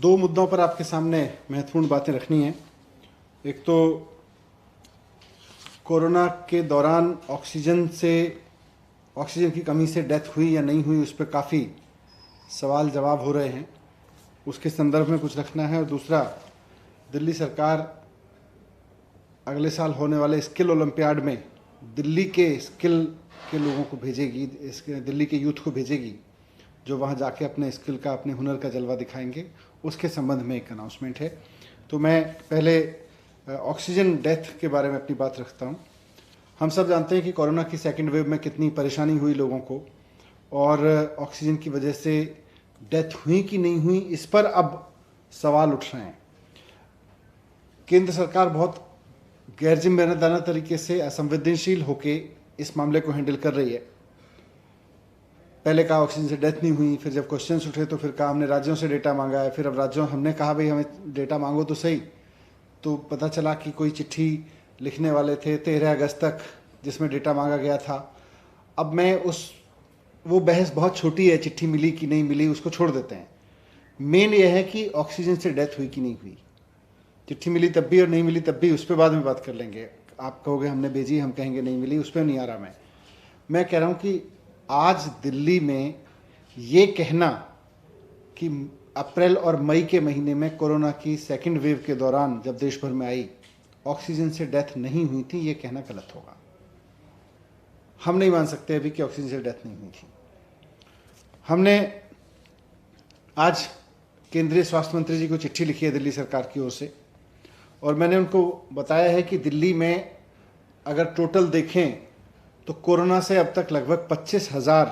दो मुद्दों पर आपके सामने महत्वपूर्ण बातें रखनी हैं। एक तो कोरोना के दौरान ऑक्सीजन की कमी से डेथ हुई या नहीं हुई, उस पर काफ़ी सवाल जवाब हो रहे हैं, उसके संदर्भ में कुछ रखना है। और दूसरा, दिल्ली सरकार अगले साल होने वाले स्किल ओलंपियाड में दिल्ली के स्किल के लोगों को भेजेगी, दिल्ली के यूथ को भेजेगी जो वहाँ जाके अपने स्किल का, अपने हुनर का जलवा दिखाएंगे। उसके संबंध में एक अनाउंसमेंट है। तो मैं पहले ऑक्सीजन डेथ के बारे में अपनी बात रखता हूँ। हम सब जानते हैं कि कोरोना की सेकेंड वेव में कितनी परेशानी हुई लोगों को, और ऑक्सीजन की वजह से डेथ हुई कि नहीं हुई, इस पर अब सवाल उठ रहे हैं। केंद्र सरकार बहुत गैरजिम्मेदाराना तरीके से, असंवेदनशील होकर इस मामले को हैंडल कर रही है। पहले कहा ऑक्सीजन से डेथ नहीं हुई, फिर जब क्वेश्चंस उठे तो फिर कहा हमने राज्यों से डेटा मांगा है, फिर अब हमने कहा भाई हमें डेटा मांगो तो सही, तो पता चला कि कोई चिट्ठी लिखने वाले थे 13 अगस्त तक जिसमें डेटा मांगा गया था। अब मैं वो बहस बहुत छोटी है, चिट्ठी मिली कि नहीं मिली उसको छोड़ देते हैं। मेन ये है कि ऑक्सीजन से डेथ हुई कि नहीं हुई। चिट्ठी मिली तब भी और नहीं मिली तब भी, उस पर बाद में बात कर लेंगे। आप कहोगे हमने भेजी, हम कहेंगे नहीं मिली, उस पर नहीं आ रहा। मैं कह रहा हूँ कि आज दिल्ली में ये कहना कि अप्रैल और मई के महीने में कोरोना की सेकेंड वेव के दौरान जब देश भर में आई ऑक्सीजन से डेथ नहीं हुई थी, ये कहना गलत होगा। हम नहीं मान सकते अभी कि ऑक्सीजन से डेथ नहीं हुई थी। हमने आज केंद्रीय स्वास्थ्य मंत्री जी को चिट्ठी लिखी है दिल्ली सरकार की ओर से, और मैंने उनको बताया है कि दिल्ली में अगर टोटल देखें तो कोरोना से अब तक लगभग 25,000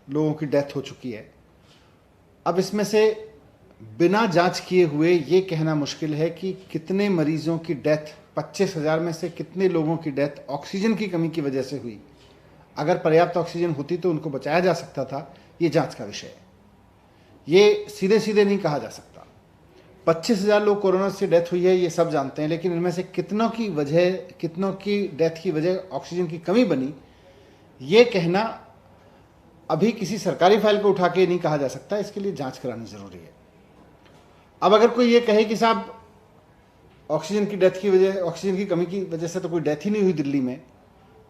लोगों की डेथ हो चुकी है। अब इसमें से बिना जांच किए हुए ये कहना मुश्किल है कि कितने मरीजों की डेथ, 25,000 में से कितने लोगों की डेथ ऑक्सीजन की कमी की वजह से हुई। अगर पर्याप्त ऑक्सीजन होती तो उनको बचाया जा सकता था, ये जांच का विषय है। ये सीधे सीधे नहीं कहा जा सकता। 25,000 लोग कोरोना से डेथ हुई है, ये सब जानते हैं, लेकिन इनमें से कितनों की डेथ की वजह ऑक्सीजन की कमी बनी, ये कहना अभी किसी सरकारी फाइल को उठा के नहीं कहा जा सकता। इसके लिए जांच करानी जरूरी है। अब अगर कोई ये कहे कि साहब ऑक्सीजन की कमी की वजह से तो कोई डेथ ही नहीं हुई दिल्ली में,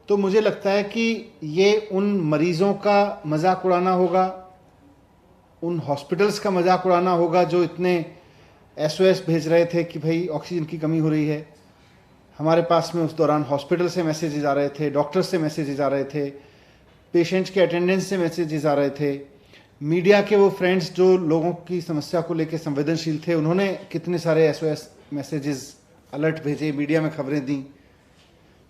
तो मुझे लगता है कि ये उन मरीजों का मजाक उड़ाना होगा, उन हॉस्पिटल्स का मजाक उड़ाना होगा जो इतने SOS भेज रहे थे कि भाई ऑक्सीजन की कमी हो रही है। हमारे पास में उस दौरान हॉस्पिटल से मैसेजेस आ रहे थे, डॉक्टर्स से मैसेजेस आ रहे थे, पेशेंट्स के अटेंडेंस से मैसेजेस आ रहे थे, मीडिया के वो फ्रेंड्स जो लोगों की समस्या को लेकर संवेदनशील थे, उन्होंने कितने सारे SOS मैसेजेस, अलर्ट भेजे, मीडिया में खबरें दी।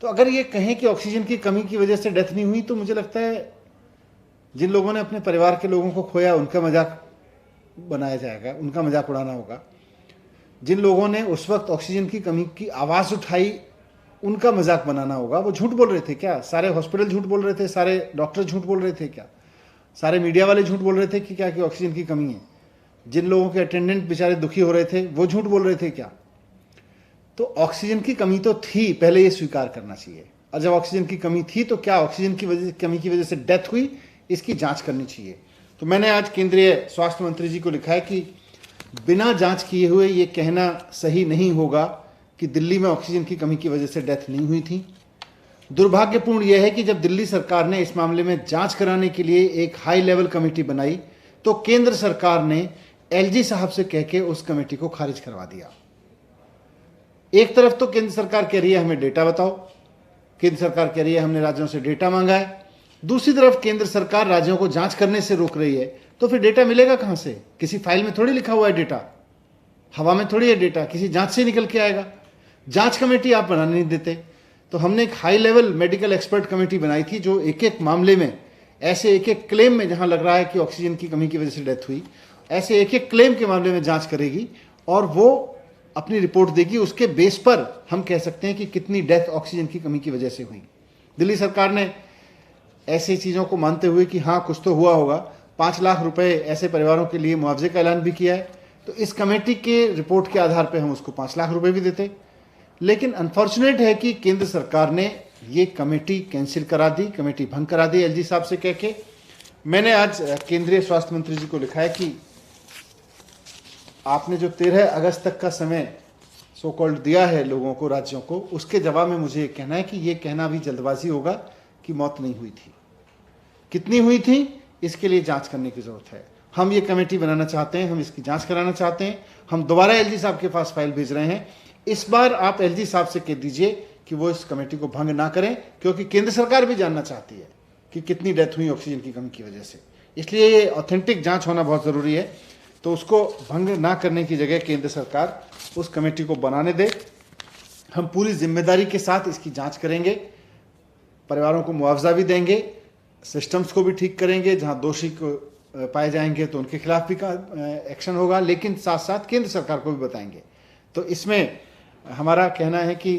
तो अगर ये कहें कि ऑक्सीजन की कमी की वजह से डेथ नहीं हुई, तो मुझे लगता है जिन लोगों ने अपने परिवार के लोगों को खोया उनका मजाक बनाया जाएगा, उनका मजाक उड़ाना होगा। जिन लोगों ने उस वक्त ऑक्सीजन की कमी की आवाज़ उठाई उनका मजाक बनाना होगा। वो झूठ बोल रहे थे क्या? सारे हॉस्पिटल झूठ बोल रहे थे? सारे डॉक्टर झूठ बोल रहे थे क्या? सारे मीडिया वाले झूठ बोल रहे थे कि क्या कि ऑक्सीजन की कमी है? जिन लोगों के अटेंडेंट बेचारे दुखी हो रहे थे वो झूठ बोल रहे थे क्या? तो ऑक्सीजन की कमी तो थी, पहले ये स्वीकार करना चाहिए। और जब ऑक्सीजन की कमी थी तो क्या ऑक्सीजन की कमी की वजह से डेथ हुई, इसकी जांच करनी चाहिए। तो मैंने आज केंद्रीय स्वास्थ्य मंत्री जी को लिखा है कि बिना जांच किए हुए ये कहना सही नहीं होगा कि दिल्ली में ऑक्सीजन की कमी की वजह से डेथ नहीं हुई थी। दुर्भाग्यपूर्ण यह है कि जब दिल्ली सरकार ने इस मामले में जांच कराने के लिए एक हाई लेवल कमेटी बनाई तो केंद्र सरकार ने LG साहब से कह के उस कमेटी को खारिज करवा दिया। एक तरफ तो केंद्र सरकार कह रही है हमें डेटा बताओ, केंद्र सरकार कह रही है हमने राज्यों से डेटा मांगा है, दूसरी तरफ केंद्र सरकार राज्यों को जांच करने से रोक रही है। तो फिर डेटा मिलेगा कहां से? किसी फाइल में थोड़ी लिखा हुआ है डेटा, हवा में थोड़ी है डेटा, किसी जांच से निकल के आएगा। जांच कमेटी आप बनाने नहीं देते। तो हमने एक high level medical expert committee बनाई थी जो एक एक मामले में, ऐसे एक एक क्लेम में जहां लग रहा है कि ऑक्सीजन की कमी की वजह से डेथ हुई, ऐसे एक एक क्लेम के मामले में जांच करेगी और वो अपनी रिपोर्ट देगी। उसके बेस पर हम कह सकते हैं कि कितनी डेथ ऑक्सीजन की कमी की वजह से हुई। दिल्ली सरकार ने ऐसी चीज़ों को मानते हुए कि हाँ कुछ तो हुआ होगा, 5 लाख रुपए ऐसे परिवारों के लिए मुआवजे का ऐलान भी किया है। तो इस कमेटी के रिपोर्ट के आधार पर हम उसको 5 लाख रुपए भी देते। लेकिन अनफॉर्चुनेट है कि केंद्र सरकार ने ये कमेटी कैंसिल करा दी, कमेटी भंग करा दी LG साहब से कह के। मैंने आज केंद्रीय स्वास्थ्य मंत्री जी को लिखा है कि आपने जो 13 अगस्त तक का समय सो कॉल्ड दिया है लोगों को, राज्यों को, उसके जवाब में मुझे ये कहना है कि ये कहना भी जल्दबाजी होगा कि मौत नहीं हुई थी। कितनी हुई थी इसके लिए जांच करने की जरूरत है। हम ये कमेटी बनाना चाहते हैं, हम इसकी जांच कराना चाहते हैं। हम दोबारा एलजी साहब के पास फाइल भेज रहे हैं। इस बार आप एलजी साहब से कह दीजिए कि वो इस कमेटी को भंग ना करें, क्योंकि केंद्र सरकार भी जानना चाहती है कि कितनी डेथ हुई ऑक्सीजन की कमी की वजह से। इसलिए ये ऑथेंटिक जांच होना बहुत ज़रूरी है। तो उसको भंग ना करने की जगह केंद्र सरकार उस कमेटी को बनाने दे। हम पूरी जिम्मेदारी के साथ इसकी जांच करेंगे, परिवारों को मुआवजा भी देंगे, सिस्टम्स को भी ठीक करेंगे, जहां दोषी को पाए जाएंगे तो उनके खिलाफ भी एक्शन होगा, लेकिन साथ साथ केंद्र सरकार को भी बताएंगे। तो इसमें हमारा कहना है कि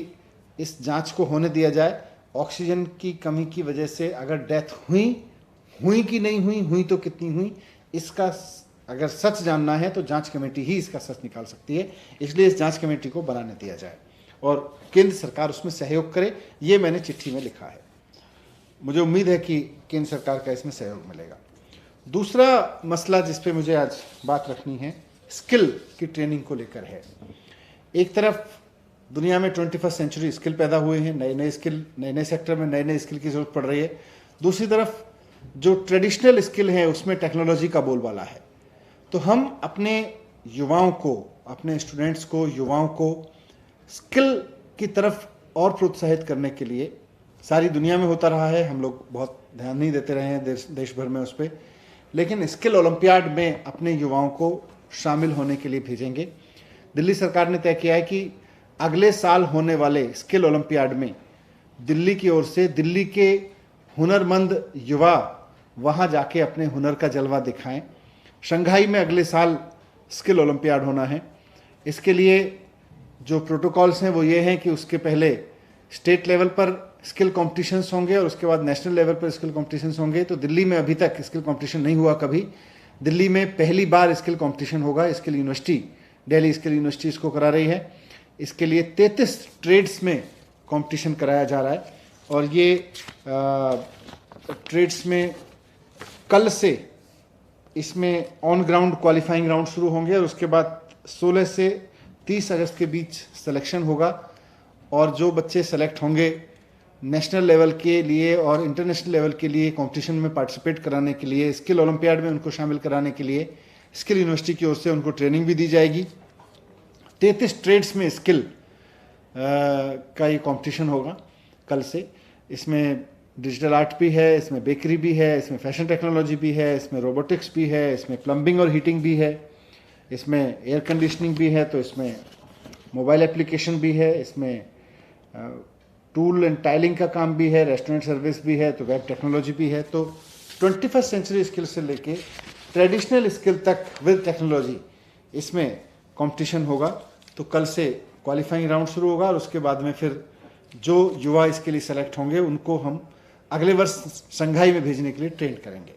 इस जांच को होने दिया जाए। ऑक्सीजन की कमी की वजह से अगर डेथ हुई कि नहीं हुई तो कितनी हुई, इसका अगर सच जानना है तो जांच कमेटी ही इसका सच निकाल सकती है। इसलिए इस जांच कमेटी को बनाने दिया जाए और केंद्र सरकार उसमें सहयोग करे। ये मैंने चिट्ठी में लिखा है। मुझे उम्मीद है कि केंद्र सरकार का इसमें सहयोग मिलेगा। दूसरा मसला जिस पे मुझे आज बात रखनी है, स्किल की ट्रेनिंग को लेकर है। एक तरफ दुनिया में 21st सेंचुरी स्किल पैदा हुए हैं, नए नए स्किल, नए नए सेक्टर में नए नए स्किल की जरूरत पड़ रही है। दूसरी तरफ जो ट्रेडिशनल स्किल है उसमें टेक्नोलॉजी का बोलबाला है। तो हम अपने युवाओं को, अपने स्टूडेंट्स को, युवाओं को स्किल की तरफ और प्रोत्साहित करने के लिए, सारी दुनिया में होता रहा है, हम लोग बहुत ध्यान नहीं देते रहे हैं देश भर में उस पर, लेकिन स्किल ओलंपियाड में अपने युवाओं को शामिल होने के लिए भेजेंगे। दिल्ली सरकार ने तय किया है कि अगले साल होने वाले स्किल ओलंपियाड में दिल्ली की ओर से दिल्ली के हुनरमंद युवा वहाँ जाके अपने हुनर का जलवा दिखाएं। शंघाई में अगले साल स्किल ओलंपियाड होना है। इसके लिए जो प्रोटोकॉल्स हैं वो ये हैं कि उसके पहले स्टेट लेवल पर स्किल कॉम्पिटिशन्स होंगे और उसके बाद नेशनल लेवल पर स्किल कॉम्पिटिशन्स होंगे। तो दिल्ली में अभी तक स्किल कॉम्पिटिशन नहीं हुआ कभी। दिल्ली में पहली बार स्किल कॉम्पिटिशन होगा। Skill university, Delhi skill university इसको करा रही है। इसके लिए 33 ट्रेड्स में कंपटीशन कराया जा रहा है और ये ट्रेड्स में कल से इसमें ऑन ग्राउंड क्वालिफाइंग राउंड शुरू होंगे और उसके बाद 16 से 30 अगस्त के बीच सिलेक्शन होगा। और जो बच्चे सेलेक्ट होंगे नेशनल लेवल के लिए और इंटरनेशनल लेवल के लिए कंपटीशन में पार्टिसिपेट कराने के लिए, स्किल ओलंपियाड में उनको शामिल कराने के लिए स्किल यूनिवर्सिटी की ओर से उनको ट्रेनिंग भी दी जाएगी। 33 ट्रेड्स में स्किल का ये कंपटीशन होगा कल से। इसमें डिजिटल आर्ट भी है, इसमें बेकरी भी है, इसमें फैशन टेक्नोलॉजी भी है, इसमें रोबोटिक्स भी है, इसमें प्लम्बिंग और हीटिंग भी है, इसमें एयर कंडीशनिंग भी है, तो इसमें मोबाइल एप्लीकेशन भी है, इसमें टूल एंड टाइलिंग का काम भी है, रेस्टोरेंट सर्विस भी है, तो वेब टेक्नोलॉजी भी है। तो 21st सेंचुरी स्किल से लेके ट्रेडिशनल स्किल तक विद टेक्नोलॉजी इसमें कंपटीशन होगा। तो कल से क्वालिफाइंग राउंड शुरू होगा और उसके बाद में फिर जो युवा इसके लिए सेलेक्ट होंगे उनको हम अगले वर्ष शंघाई में भेजने के लिए ट्रेन करेंगे।